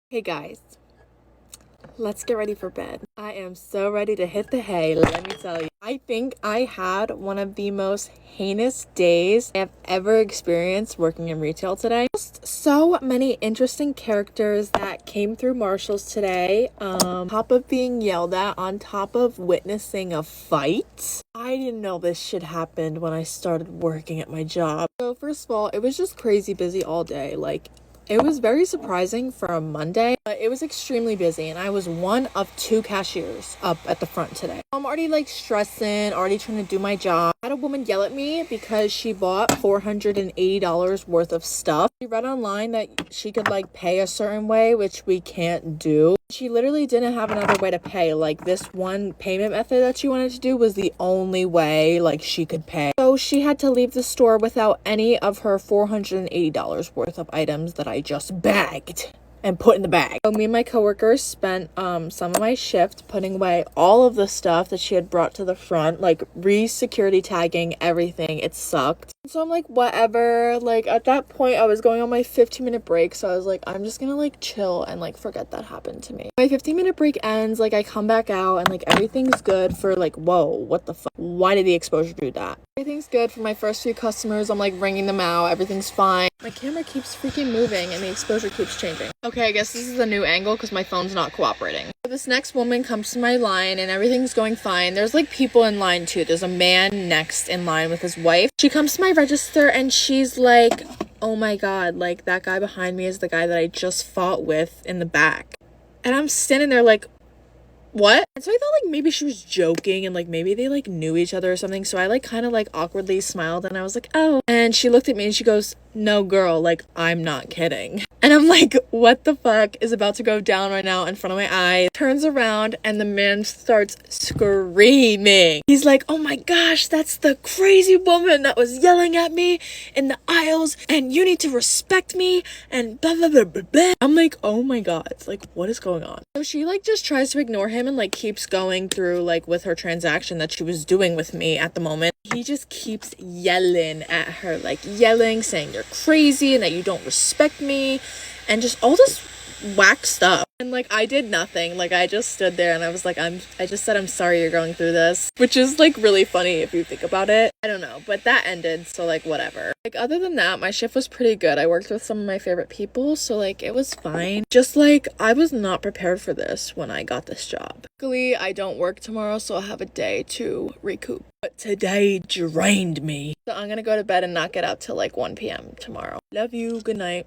Hey guys, let's get ready for bed. I am so ready to hit the hay, let me tell you. I think I had one of the most heinous days I have ever experienced working in retail today. Just so many interesting characters that came through Marshall's today. On top of being yelled at, on top of witnessing a fight. I didn't know this shit happened when I started working at my job. So first of all, it was just crazy busy all day. It was very surprising for a Monday, but it was extremely busy, and I was one of two cashiers up at the front today. I'm already stressing, already trying to do my job. I had a woman yell at me because she bought $480 worth of stuff. She read online that she could pay a certain way, which we can't do. She literally didn't have another way to pay. This one payment method that she wanted to do was the only way she could pay. So she had to leave the store without any of her $480 worth of items that I just bagged and put in the bag. So me and my coworkers spent some of my shift putting away all of the stuff that she had brought to the front, re-security tagging everything. It sucked. So I'm whatever. At that point I was going on my 15-minute break, so I was I'm just gonna chill and forget that happened to me. My 15-minute break ends, I come back out and everything's good for whoa, what the fuck? Why did the exposure do that? Everything's good for my first few customers. I'm ringing them out, everything's fine. My camera keeps freaking moving and the exposure keeps changing. Okay, I guess this is a new angle because my phone's not cooperating. So this next woman comes to my line and everything's going fine. There's people in line too. There's a man next in line with his wife. She comes to my register and she's oh my god, that guy behind me is the guy that I just fought with in the back. And I'm standing there what? And so I thought maybe she was joking and maybe they knew each other or something. So I kind of awkwardly smiled and I was oh. And she looked at me and she goes, "No, girl, I'm not kidding." And I'm what the fuck is about to go down right now in front of my eyes? Turns around and the man starts screaming. He's "Oh my gosh, that's the crazy woman that was yelling at me in the aisles and you need to respect me and blah blah blah blah blah." I'm oh my god, what is going on? So she just tries to ignore him and keeps going through with her transaction that she was doing with me at the moment. He just keeps yelling at her, yelling, saying you're crazy and that you don't respect me and just all this whack stuff. And I did nothing. I just stood there and I was I just said, "I'm sorry you're going through this," which is really funny if you think about it. I don't know, but that ended, so whatever. Other than that, my shift was pretty good. I worked with some of my favorite people, so it was fine. Just I was not prepared for this when I got this job. Luckily, I don't work tomorrow, so I'll have a day to recoup. But today drained me. So I'm gonna go to bed and not get up till 1 p.m. tomorrow. Love you. Good night.